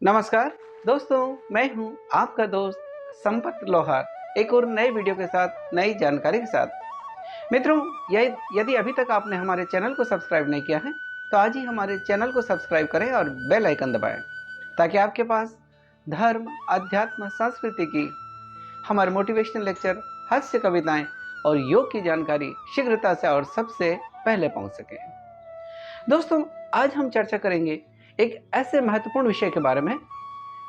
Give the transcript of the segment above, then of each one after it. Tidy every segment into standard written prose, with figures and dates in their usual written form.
नमस्कार दोस्तों, मैं हूं आपका दोस्त संपत लोहार एक और नए वीडियो के साथ नई जानकारी के साथ। मित्रों, यदि अभी तक आपने हमारे चैनल को सब्सक्राइब नहीं किया है तो आज ही हमारे चैनल को सब्सक्राइब करें और बेल आइकन दबाएं ताकि आपके पास धर्म, अध्यात्म, संस्कृति की हमारे मोटिवेशनल लेक्चर, हास्य कविताएं और योग की जानकारी शीघ्रता से और सबसे पहले पहुंच सके। दोस्तों, आज हम चर्चा करेंगे एक ऐसे महत्वपूर्ण विषय के बारे में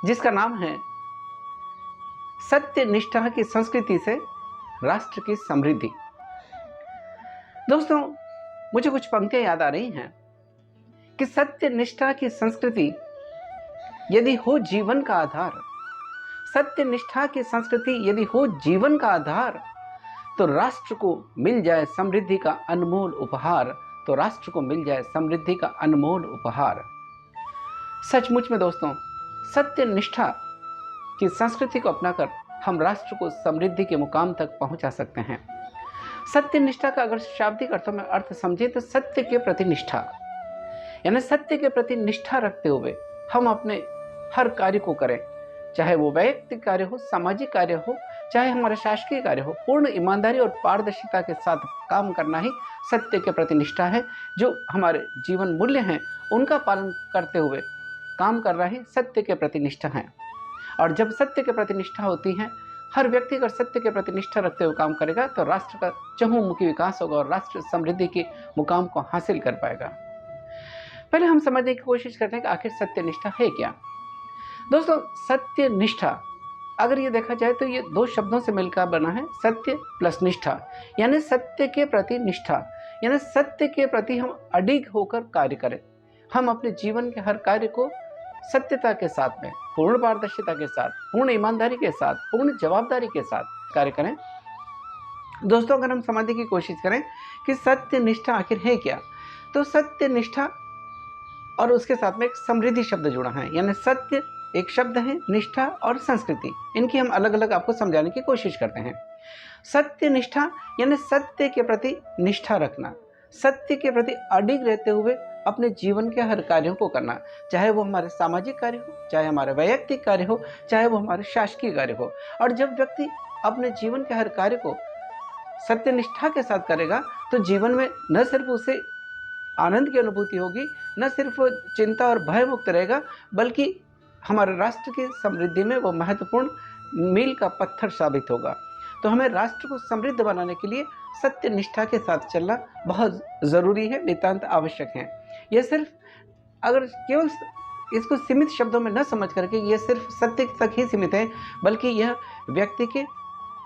जिसका नाम है सत्य निष्ठा की संस्कृति से राष्ट्र की समृद्धि। दोस्तों, मुझे कुछ पंक्तियां याद आ रही हैं कि सत्य निष्ठा की संस्कृति यदि हो जीवन का आधार, सत्य निष्ठा की संस्कृति यदि हो जीवन का आधार, तो राष्ट्र को मिल जाए समृद्धि का अनमोल उपहार, तो राष्ट्र को मिल जाए समृद्धि का अनमोल उपहार। सचमुच में दोस्तों, सत्य निष्ठा की संस्कृति को अपनाकर हम राष्ट्र को समृद्धि के मुकाम तक पहुंचा सकते हैं। सत्य निष्ठा का अगर शाब्दिक अर्थों में अर्थ समझे तो सत्य के प्रति निष्ठा, यानी सत्य के प्रति निष्ठा रखते हुए हम अपने हर कार्य को करें, चाहे वो वैयक्तिक कार्य हो, सामाजिक कार्य हो, चाहे हमारा शासकीय कार्य हो। पूर्ण ईमानदारी और पारदर्शिता के साथ काम करना ही सत्य के प्रति निष्ठा है। जो हमारे जीवन मूल्य हैं उनका पालन करते हुए काम कर रहा है, सत्य के प्रति निष्ठा है। और जब सत्य के प्रति निष्ठा होती है, हर व्यक्ति अगर सत्य के प्रति निष्ठा रखते हुए काम करेगा तो राष्ट्र का चहुमुखी विकास होगा और राष्ट्र समृद्धि के मुकाम को हासिल कर पाएगा। पहले हम समझने की कोशिश करते हैं कि आखिर सत्य निष्ठा है क्या। दोस्तों, सत्य निष्ठा अगर ये देखा जाए तो ये दो शब्दों से मिलकर बना है, सत्य प्लस निष्ठा, यानी सत्य के प्रति निष्ठा, यानी सत्य के प्रति हम अडिग होकर कार्य करें। हम अपने जीवन के हर कार्य को सत्यता के साथ में, पूर्ण पारदर्शिता के साथ, पूर्ण ईमानदारी के साथ, पूर्ण जवाबदारी के साथ कार्य करें। दोस्तों, अगर हम समझने की कोशिश करें कि सत्य निष्ठा आखिर है क्या, तो सत्य निष्ठा और उसके साथ में एक समृद्धि शब्द जुड़ा है, यानी सत्य एक शब्द है, निष्ठा और संस्कृति, इनकी हम अलग अलग आपको समझाने की कोशिश करते हैं। सत्य निष्ठा यानी सत्य के प्रति निष्ठा रखना, सत्य के प्रति अडिग रहते हुए अपने जीवन के हर कार्यों को करना, चाहे वो हमारे सामाजिक कार्य हो, चाहे हमारे वैयक्तिक कार्य हो, चाहे वो हमारे शासकीय कार्य हो। और जब व्यक्ति अपने जीवन के हर कार्य को सत्यनिष्ठा के साथ करेगा तो जीवन में न सिर्फ उसे आनंद की अनुभूति होगी, न सिर्फ चिंता और भय मुक्त रहेगा, बल्कि हमारे राष्ट्र की समृद्धि में वो महत्वपूर्ण मील का पत्थर साबित होगा। तो हमें राष्ट्र को समृद्ध बनाने के लिए सत्य निष्ठा के साथ चलना बहुत ज़रूरी है, नितांत आवश्यक है। यह सिर्फ अगर केवल इसको सीमित शब्दों में न समझ करके यह सिर्फ सत्य तक ही सीमित है, बल्कि यह व्यक्ति के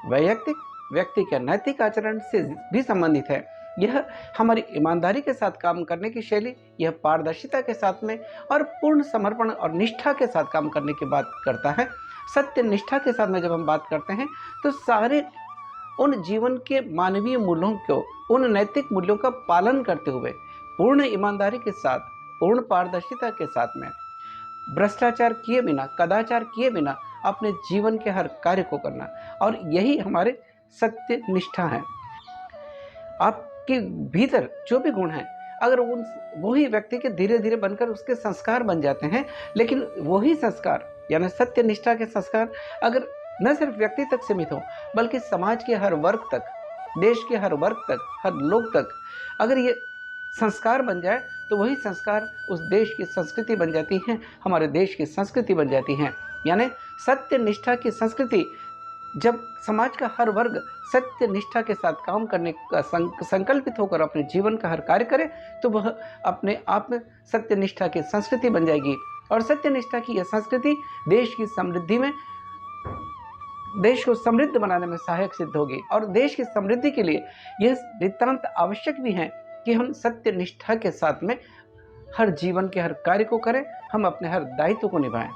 वैयक्तिक, व्यक्ति के नैतिक आचरण से भी संबंधित है। यह हमारी ईमानदारी के साथ काम करने की शैली, यह पारदर्शिता के साथ में और पूर्ण समर्पण और निष्ठा के साथ काम करने की बात करता है। सत्य निष्ठा के साथ में जब हम बात करते हैं तो सारे उन जीवन के मानवीय मूल्यों को, उन नैतिक मूल्यों का पालन करते हुए पूर्ण ईमानदारी के साथ, पूर्ण पारदर्शिता के साथ में, भ्रष्टाचार किए बिना, कदाचार किए बिना अपने जीवन के हर कार्य को करना, और यही हमारे सत्य निष्ठा है। आपके भीतर जो भी गुण हैं, अगर वही व्यक्ति के धीरे धीरे बनकर उसके संस्कार बन जाते हैं, लेकिन वही संस्कार यानी सत्य निष्ठा के संस्कार अगर न सिर्फ व्यक्ति तक सीमित हो, बल्कि समाज के हर वर्ग तक, देश के हर वर्ग तक, हर लोग तक अगर ये संस्कार बन जाए तो वही संस्कार उस देश की संस्कृति बन जाती है, हमारे देश की संस्कृति बन जाती है। यानी सत्य निष्ठा की संस्कृति, जब समाज का हर वर्ग सत्य निष्ठा के साथ काम करने का संकल्पित होकर अपने जीवन का हर कार्य करे तो वह अपने आप में सत्य निष्ठा की संस्कृति बन जाएगी। और सत्य निष्ठा की यह संस्कृति देश की समृद्धि में, देश को समृद्ध बनाने में सहायक सिद्ध होगी। और देश की समृद्धि के लिए यह नितांत आवश्यक भी है कि हम सत्य निष्ठा के साथ में हर जीवन के हर कार्य को करें, हम अपने हर दायित्व को निभाएं,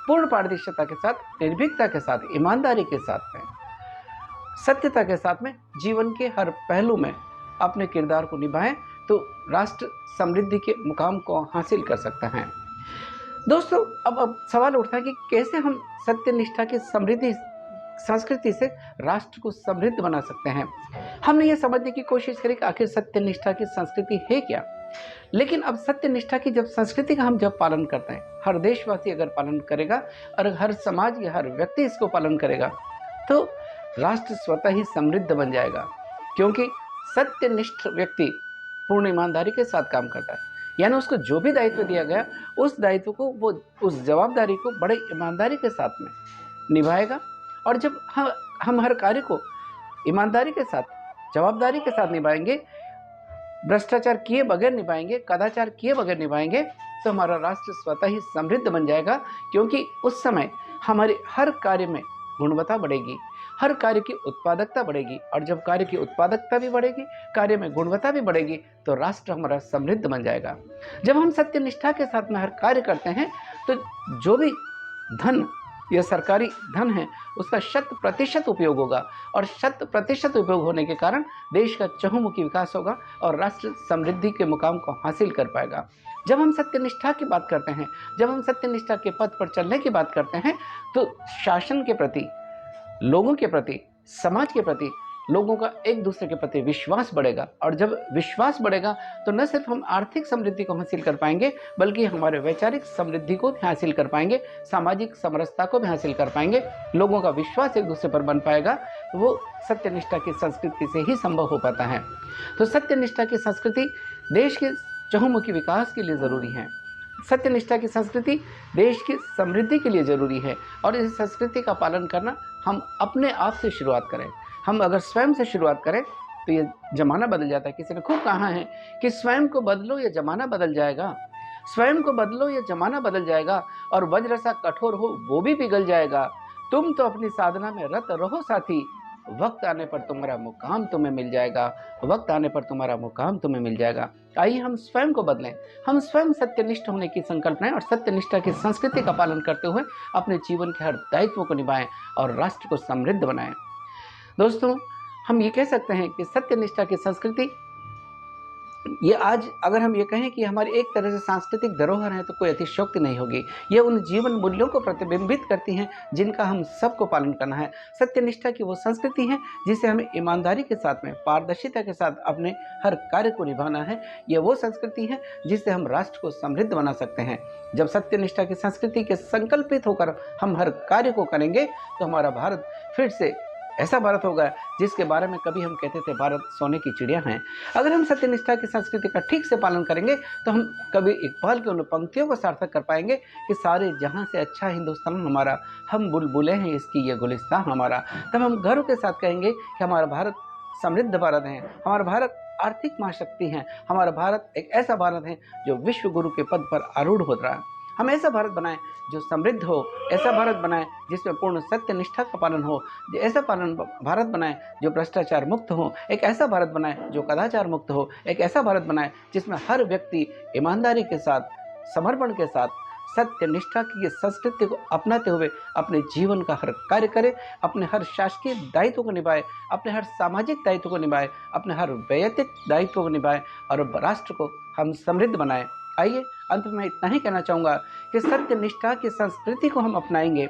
पूर्ण पारदर्शिता के साथ, निर्भीकता के साथ, ईमानदारी के साथ में, सत्यता के साथ में जीवन के हर पहलू में अपने किरदार को निभाएं, तो राष्ट्र समृद्धि के मुकाम को हासिल कर सकता है। दोस्तों, अब सवाल उठता है कि कैसे हम सत्य निष्ठा की समृद्धि संस्कृति से राष्ट्र को समृद्ध बना सकते हैं। हमने ये समझने की कोशिश करी कि आखिर सत्य निष्ठा की संस्कृति है क्या। लेकिन अब सत्य निष्ठा की जब संस्कृति का हम जब पालन करते हैं, हर देशवासी अगर पालन करेगा और हर समाज के हर व्यक्ति इसको पालन करेगा, तो राष्ट्र स्वतः ही समृद्ध बन जाएगा। क्योंकि सत्यनिष्ठ व्यक्ति पूर्ण ईमानदारी के साथ काम करता है, यानी उसको जो भी दायित्व दिया गया उस दायित्व को, वो उस जवाबदारी को बड़े ईमानदारी के साथ में निभाएगा। और जब हम हर कार्य को ईमानदारी के साथ, जवाबदारी के साथ निभाएंगे, भ्रष्टाचार किए बगैर निभाएंगे, कदाचार किए बगैर निभाएंगे, तो हमारा राष्ट्र स्वतः ही समृद्ध बन जाएगा। क्योंकि उस समय हमारे हर कार्य में गुणवत्ता बढ़ेगी, हर कार्य की उत्पादकता बढ़ेगी, और जब कार्य की उत्पादकता भी बढ़ेगी, कार्य में गुणवत्ता भी बढ़ेगी, तो राष्ट्र हमारा समृद्ध बन जाएगा। जब हम सत्यनिष्ठा के साथ में हर कार्य करते हैं, तो जो भी धन या सरकारी धन है उसका 100% उपयोग होगा, और 100% उपयोग होने के कारण देश का चहुमुखी विकास होगा और राष्ट्र समृद्धि के मुकाम को हासिल कर पाएगा। जब हम सत्यनिष्ठा की बात करते हैं, जब हम सत्यनिष्ठा के पथ पर चलने की बात करते हैं, तो शासन के प्रति, लोगों के प्रति, समाज के प्रति, लोगों का एक दूसरे के प्रति विश्वास बढ़ेगा। और जब विश्वास बढ़ेगा तो न सिर्फ हम आर्थिक समृद्धि को हासिल कर पाएंगे, बल्कि हमारे वैचारिक समृद्धि को भी हासिल कर पाएंगे, सामाजिक समरसता को भी हासिल कर पाएंगे, लोगों का विश्वास एक दूसरे पर बन पाएगा। तो वो सत्यनिष्ठा की संस्कृति से ही संभव हो पाता है। तो सत्यनिष्ठा की संस्कृति देश के चहुमुखी विकास के लिए ज़रूरी है। सत्यनिष्ठा की संस्कृति देश की समृद्धि के लिए ज़रूरी है, और इस संस्कृति का पालन करना हम अपने आप से शुरुआत करें। हम अगर स्वयं से शुरुआत करें तो ये ज़माना बदल जाता है। किसी ने खूब कहा है कि स्वयं को बदलो या ज़माना बदल जाएगा, स्वयं को बदलो या ज़माना बदल जाएगा, और वज्र सा कठोर हो वो भी पिघल जाएगा। तुम तो अपनी साधना में रत रहो साथी, वक्त आने पर तुम्हारा मुकाम तुम्हें मिल जाएगा, वक्त आने पर तुम्हारा मुकाम तुम्हें मिल जाएगा। आइए हम स्वयं को बदलें, हम स्वयं सत्यनिष्ठ होने की संकल्प लें और सत्यनिष्ठा की संस्कृति का पालन करते हुए अपने जीवन के हर दायित्वों को निभाएं और राष्ट्र को समृद्ध बनाएं। दोस्तों, हम ये कह सकते हैं कि सत्यनिष्ठा की संस्कृति, ये आज अगर हम ये कहें कि हमारी एक तरह से सांस्कृतिक धरोहर है, तो कोई अतिशयोक्ति नहीं होगी। ये उन जीवन मूल्यों को प्रतिबिंबित करती हैं जिनका हम सबको पालन करना है। सत्यनिष्ठा की वो संस्कृति है जिसे हमें ईमानदारी के साथ में, पारदर्शिता के साथ अपने हर कार्य को निभाना है। ये वो संस्कृति है जिससे हम राष्ट्र को समृद्ध बना सकते हैं। जब सत्यनिष्ठा की संस्कृति के संकल्पित होकर हम हर कार्य को करेंगे, तो हमारा भारत फिर से ऐसा भारत होगा जिसके बारे में कभी हम कहते थे भारत सोने की चिड़िया हैं। अगर हम सत्यनिष्ठा की संस्कृति का ठीक से पालन करेंगे, तो हम कभी इकबाल की उन पंक्तियों को सार्थक कर पाएंगे कि सारे जहां से अच्छा हिंदुस्तान हमारा, हम बुलबुलें हैं इसकी ये गुलिस्तान हमारा। तब हम गर्व के साथ कहेंगे कि हमारा भारत समृद्ध भारत है, हमारा भारत आर्थिक महाशक्ति है, हमारा भारत एक ऐसा भारत है जो विश्व गुरु के पद पर आरूढ़ हो रहा है। हम ऐसा भारत बनाएं जो समृद्ध हो, ऐसा भारत बनाएं जिसमें पूर्ण सत्यनिष्ठा का पालन हो, ऐसा भारत बनाएं जो भ्रष्टाचार मुक्त हो, एक ऐसा भारत बनाएं जो कदाचार मुक्त हो, एक ऐसा भारत बनाएं जिसमें हर व्यक्ति ईमानदारी के साथ, समर्पण के साथ सत्यनिष्ठा की संस्कृति को अपनाते हुए अपने जीवन का हर कार्य करे, अपने हर शासकीय दायित्व को निभाए, अपने हर सामाजिक दायित्व को निभाए, अपने हर वैयक्तिक दायित्व को निभाए और राष्ट्र को हम समृद्ध बनाएं। आइए अंत में इतना ही कहना चाहूँगा कि सत्यनिष्ठा की संस्कृति को हम अपनाएंगे,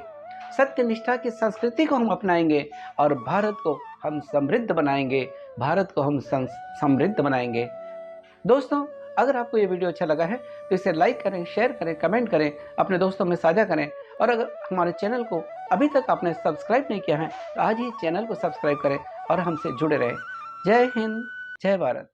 सत्यनिष्ठा की संस्कृति को हम अपनाएंगे और भारत को हम समृद्ध बनाएंगे, भारत को हम समृद्ध बनाएंगे। दोस्तों, अगर आपको ये वीडियो अच्छा लगा है तो इसे लाइक करें, शेयर करें, कमेंट करें, अपने दोस्तों में साझा करें, और अगर हमारे चैनल को अभी तक आपने सब्सक्राइब नहीं किया है तो आज ही चैनल को सब्सक्राइब करें और हमसे जुड़े रहें। जय हिंद, जय भारत।